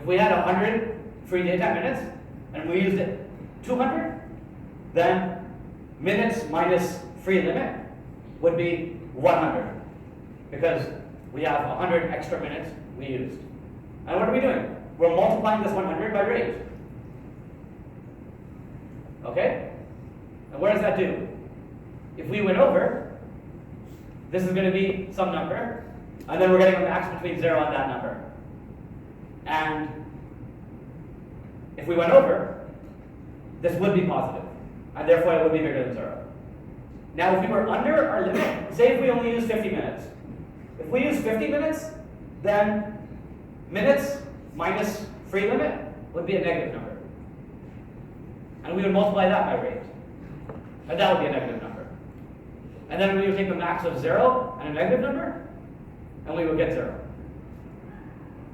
we had 100 free daytime minutes and we used it 200, then minutes minus free limit would be 100 because we have 100 extra minutes we used. And what are we doing? We're multiplying this 100 by rate. Okay? And what does that do? If we went over, this is going to be some number, and then we're getting a max between 0 and that number. And if we went over, this would be positive, and therefore it would be bigger than 0. Now, if we were under our limit, say if we only use 50 minutes. If we use 50 minutes, then minutes minus free limit would be a negative number. And we would multiply that by rate. And that would be a negative number. And then we would take the max of 0 and a negative number, and we would get 0.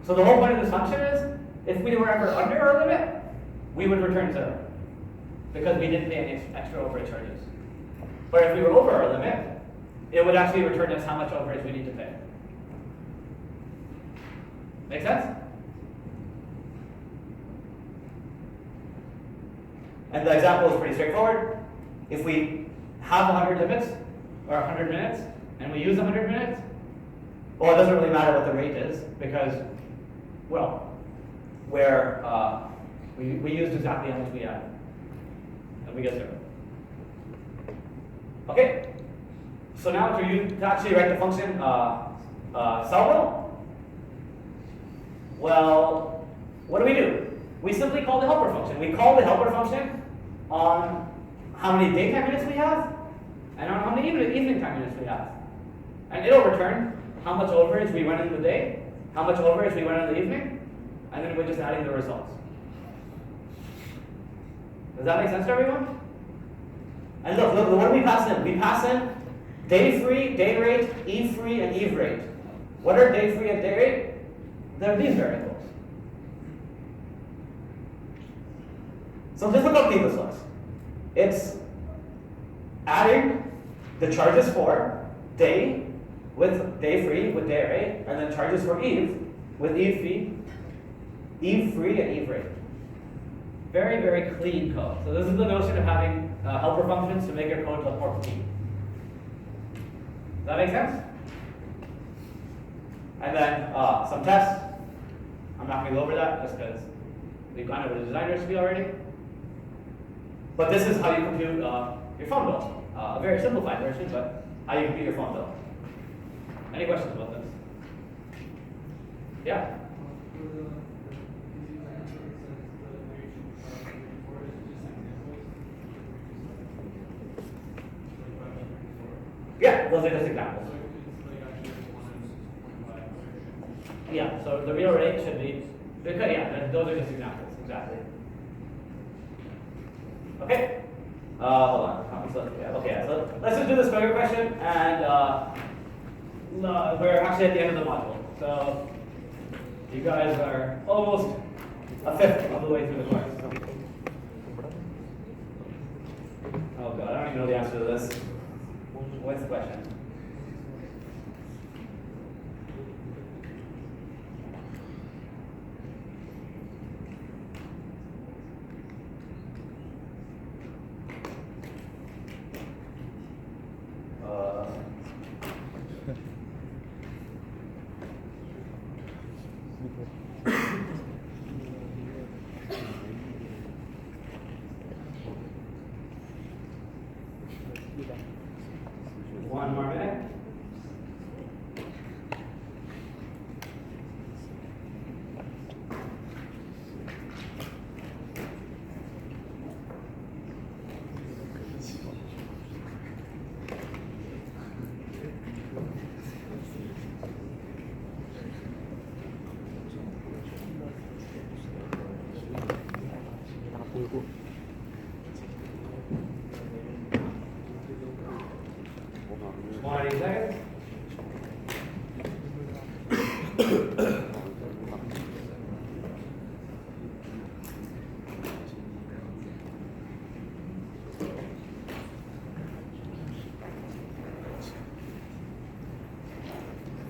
So the whole point of this function is, if we were ever under our limit, we would return 0. Because we didn't pay any extra overage charges. But if we were over our limit, it would actually return us how much overage we need to pay. Make sense? And the example is pretty straightforward. If we have 100 limits, or 100 minutes, and we use 100 minutes, well, it doesn't really matter what the rate is, because, well, we used exactly how much we had. And we get 0. Okay? So now to actually write the function Salvo, well, what do? We simply call the helper function. We call the helper function on how many daytime minutes we have, and on how many evening time minutes we have. And it'll return how much overage we went in the day, how much overage we went in the evening, and then we're just adding the results. Does that make sense to everyone? And look, what do we pass in? We pass in day free, day rate, eve free, and eve rate. What are day free and day rate? They're these variables. So just look how clean this looks. It's adding the charges for day with day free with day rate, and then charges for eve with eve free, and eve rate. Very, very clean code. So this is the notion of having helper functions to make your code look more clean. Does that make sense? And then some tests. I'm not going to go over that just because we've gone over the design recipe already. But this is how you compute your phone bill. A very simplified version, but how you compute your phone bill. Any questions about this? Yeah? Yeah, those are just examples. Yeah, so the real rate should be, because, yeah, those are just examples, exactly. Okay, hold on. Okay, so let's just do this further question, and we're actually at the end of the module. So you guys are almost a fifth of the way through the course. Oh god, I don't even know the answer to this. What's the question? One more minute. Seconds.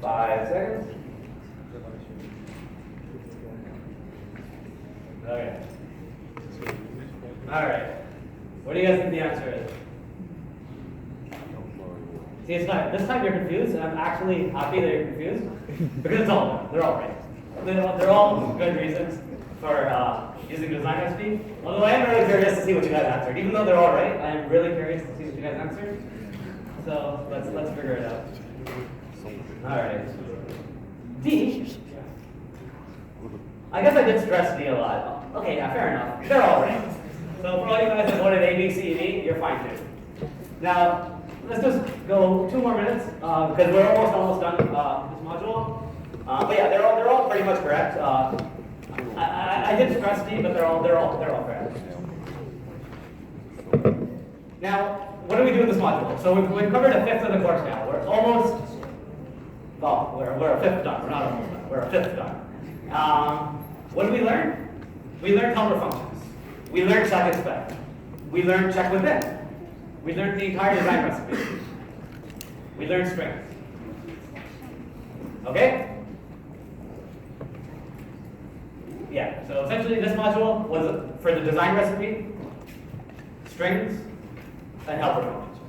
Five seconds. Okay. All right. What do you guys think the answer is? See, it's not, this time you're confused, and I'm actually happy that you're confused, because they're all right. They're all good reasons for using design recipe. Although I am really curious to see what you guys answered. Even though they're all right, I am really curious to see what you guys answered. So let's figure it out. All right. D. I guess I did stress D a lot. Okay, yeah, fair enough. They're all right. So for all you guys that voted A, B, C, and E, you're fine too. Now, let's just go 2 more minutes because we're almost done this module. But yeah, they're all pretty much correct. I did stress D, but they're all correct. Now, what do we do with this module? So we've covered a fifth of the course now. We're almost, well, we're a fifth done. We're not almost done. We're a fifth done. What did we learn? We learned helper functions. We learned check and spec. We learned check within. We learned the entire design recipe. We learned strings. Okay? Yeah, so essentially this module was for the design recipe, strings, and helper functions.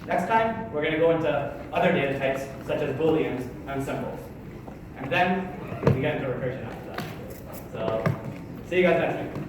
Next time, we're going to go into other data types, such as booleans and symbols. And then we get into recursion after that. So, see you guys next week.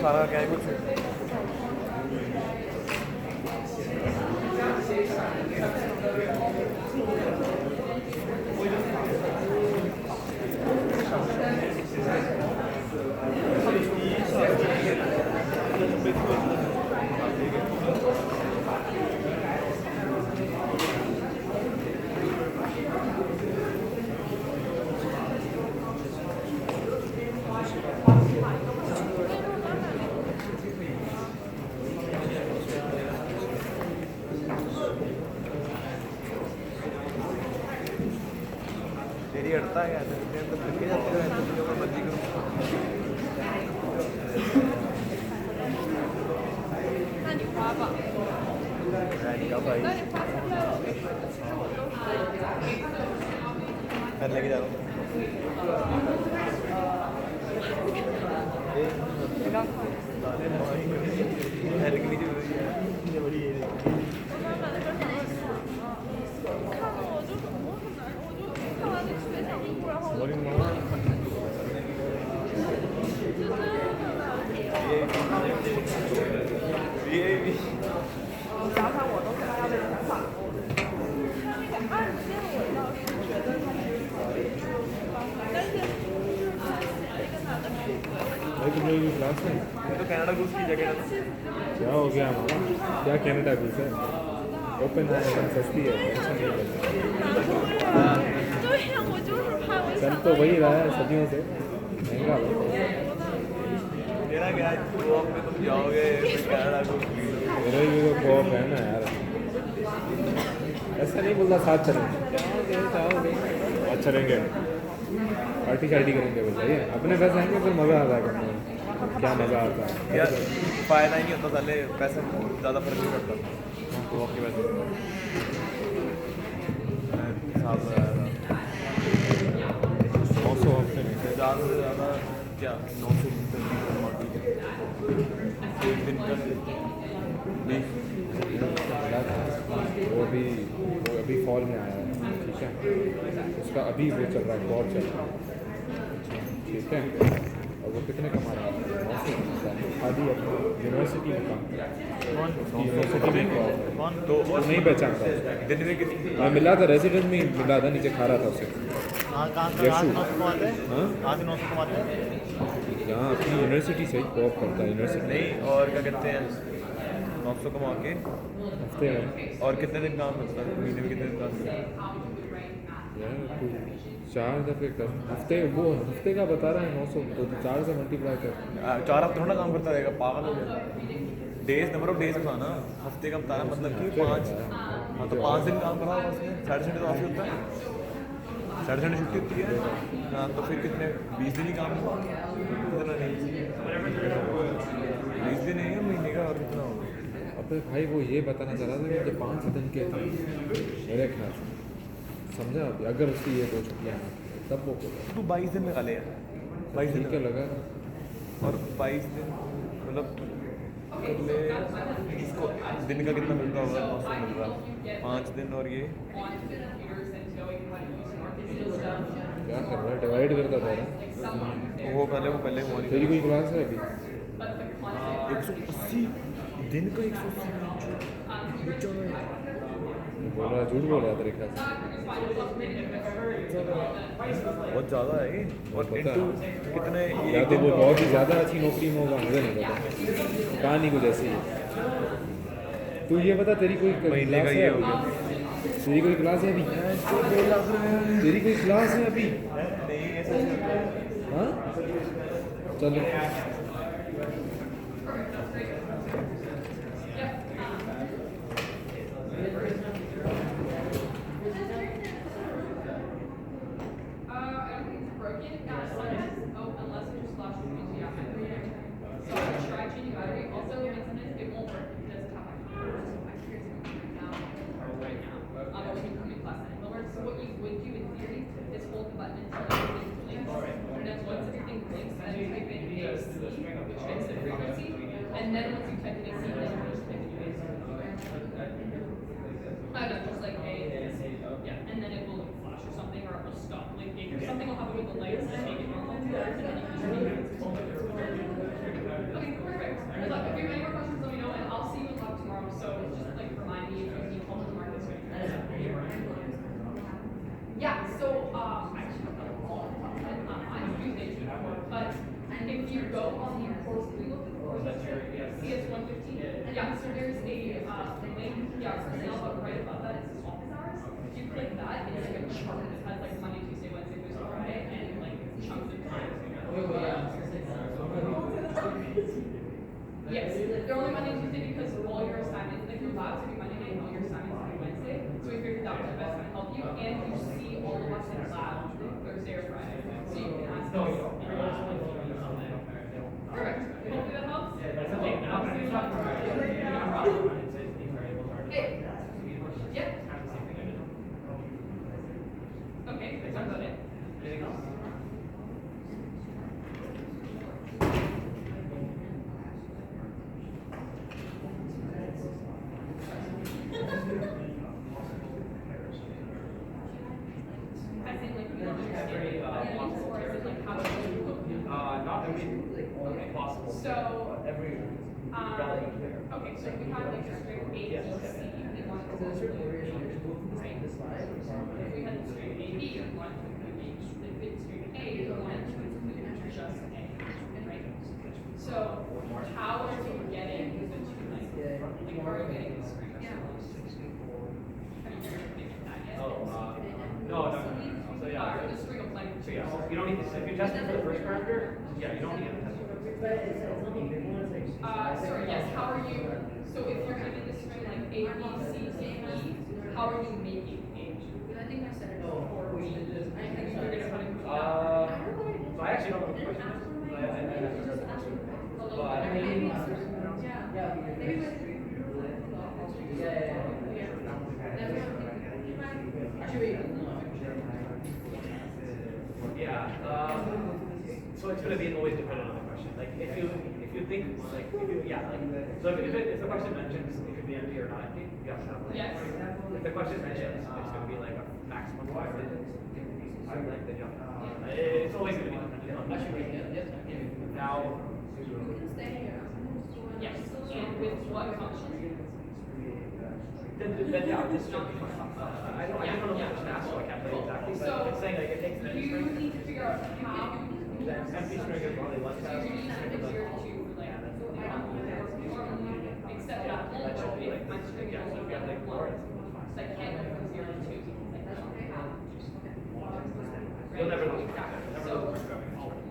खाना क्या है कुछ तेरी अड़ता है तो थके जाते हैं तो मर्जी करो कर लेके जा रहा हूँ क्लास में तो कनाडा घुस की जगह क्या हो गया हमारा क्या कनाडा घुस है ओपन है सस्ती है चल तो वही रहा है सदियों से महंगा मेरा क्या कोऑप में तुम जाओगे कनाडा घुस मेरा भी तो कोऑप है ना यार ऐसा नहीं बोलता साथ चलेंगे अच्छा रहेंगे पार्टी शार्टी करेंगे बोल रही है अपने पैसे आएंगे फिर मज़ा आता है करने में क्या मज़ा आता है यार फ़ायदा ही नहीं होता साले पैसे ज़्यादा फर्क नहीं पड़ता तो आपकी वजह ज़्यादा से ज़्यादा क्या 900 मीटर एक दिन का नहीं वो अभी फॉल में आया है, ठीक है, उसका अभी वो चल रहा है, बहुत चल रहा है, ठीक है। और वो कितने कमा रहा है? 900 खाली अपनी यूनिवर्सिटी में काम कर रहा है, यूनिवर्सिटी में कौन तो वो नहीं पहचानता उसको। दिन में कितनी मैं मिला था, रेजिडेंट में ही मिला था, नीचे खा रहा था उसे। कहाँ से यशु। 900 कमाते हैं? हाँ, कहाँ से 900 कमाते हैं? यहाँ अपनी यूनिवर्सिटी से ही कॉप करता है, यूनिवर्सिटी नहीं, और क्या कहते हैं 900 कमा के हफ्ते में। और कितने दिन काम करता है? महीने में कितने दिन काम करता है? यार तू 4 दफ़े कर हफ्ते, वो हफ्ते का बता रहा है 900, तो 4 से मल्टीप्लाई कर। 4 हफ्ते थोड़ा काम करता रहेगा, पागल हो गया। डेज, नंबर ऑफ डेज बताना, हफ्ते का बताना, मतलब कि 5। हाँ तो 5 दिन काम करा होगा उसने, 3.5 तो ऑफिस होता है, 3.5 छुट्टी होती है। हाँ तो फिर कितने 20 दिन ही काम हुआ, कितना नहीं 20 दिन है महीने का, और कितना होगा? अबे भाई वो ये बताना चाह रहा था कि जब 5 दिन के थे मेरे ख्याल से, समझा अभी, अगर उसकी ये 2 छुट्टियाँ हैं तब वो बोला तू 22 दिन लगा ले यार, 22 दिन ठीक है लगा। और 22 दिन मतलब कर ले, इसको दिन का कितना मिलता होगा? 900 मिल रहा, 5 दिन और ये क्या कर रहा है, डिवाइड करता था ना। वो पहले हुआ नहीं। तेरी कोई क्लास है अभी? 180 दिन का 180 बोल रहा, झूठ बोल रहा है तेरे ख्याल से। बहुत ज़्यादा है ये। और पता है। इंटू कितने या एक तो दिन वो का बहुत ही ज़्यादा अच्छी नौकरी में होगा, मुझे नहीं पता, कहानी कुछ ऐसी है। तू ये बता, तेरी कोई महीने क्लास का है ये हो अभी? गया। तेरी कोई क्लास है अभी? तेरी कोई क्लास है अभी? नहीं ऐसा नहीं होता है। हाँ चलो। And then once you type in AC, then you just type in AC. I don't know, just like A, yeah, and then it will like flash or something, or it will stop blinking, or something will happen with the lights and make it normal, and then you can just leave it. Okay, perfect. Good luck. If you have any more questions, let me know, and I'll see you in lab tomorrow, so just like remind me if you need help with the markets. Yeah, so, I actually don't know all the time, I'm Tuesday, but if you go on the course, we look at the course, CS 115, yeah, so there's a, link, yeah, for sale, but right above that, it says office hours. If you click that, it's like a chart that has like Monday, Tuesday, Wednesday, Thursday, Friday, and like chunks of time. Yes, they're only Monday, Tuesday because all your assignments, like your labs will be Monday night and all your assignments will be Wednesday. So we figured that was the best way to help you, and you see all of us in lab Thursday or Friday. So you can ask us. Perfect. Hopefully that helps. Hey. Yep. Okay, that's about it. Anything else? I think like you want to understand or is it like how to Not immediately, okay, possible. So, Every relevant there. okay, so if we have like a string A, B, C, we want to go to right? If we had string A, B, we want to include H. If it's string A, we want to include just A, right? So, how are you getting the two like how are you getting the string? Have you figured that yet? No. So yeah. The string of like So yeah, you don't need to, if you're testing for the first character, yeah, you don't need to test for the first. Sorry, yes, how are you, so if you're given the string like A, B, C, D, E, how are you making H? I think I said it before, we, I think you're gonna put it. So I actually don't know what the question is. I haven't heard the question. So it's gonna be always dependent on the question. Like if you think like if you yeah like so if the question mentions it could be empty or not empty, you have to have like Yes. if the question mentions it's gonna be like a maximum five like then you have to it's always gonna be dependent on now Yes, and with what function? then yeah this should be I don't know what question asked so I can't tell you exactly but So, it's saying like it takes an empty you string need to figure out how. the empty string is probably less So fast you're gonna have to zero to like, except that whole row, if my string is only like one, so I can't go from 0 to 2 because I don't have. You'll never know. Exactly, so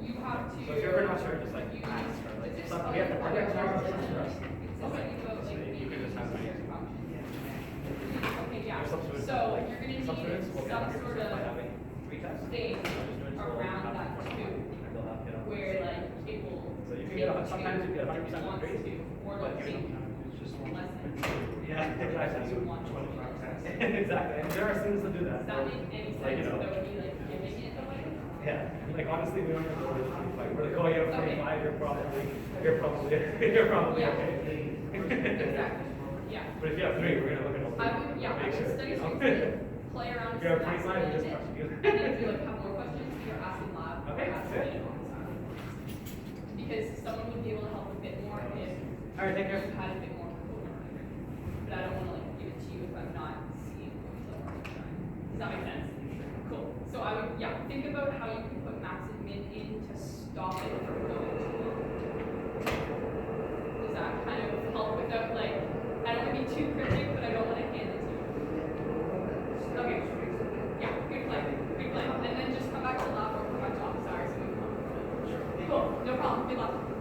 you have to. So if you're ever not sure, just like you ask need- or like is this something. We have to okay, practice okay, our for us. It's something about like. You can just have the it. function. Okay, yeah, Some students so like- you're gonna some students need will some get 100% sort by of having 3 tests. stage Some students will around have that 20. two, And they'll have, where like it will. So you can get sometimes you get 100% wants grades, to, or but like you think don't. just less than. Yeah, exactly. You want to. Exactly. And there are students that do that. Does that make any sense? Like, you know. That would be like giving it away? Yeah, like honestly, we don't even go to 25. We're like, oh, you have Okay. 45, you're probably Yeah. okay. Exactly, yeah. But if you have 3, we're gonna look at all 3. I would, yeah, I Make would sure. study you know? streams, play around. If you have with that 25, we just bit, question you. And then if you like have more questions, you're asking lab. or Okay, asking good. it. Because someone would be able to help a bit more if. All right, take care. You had a bit more. But I don't wanna like give it to you if I'm not seeing what you're trying. Does that make sense? Cool. So I would, yeah, think about how you can put max and min in to stop it from going too long. Does that kind of help without like, I don't wanna be too cryptic, but I don't wanna hand it to you. Okay. Yeah, good plan, good plan. And then just come back to lab or come back to office hours and we can. Cool, no problem, good luck.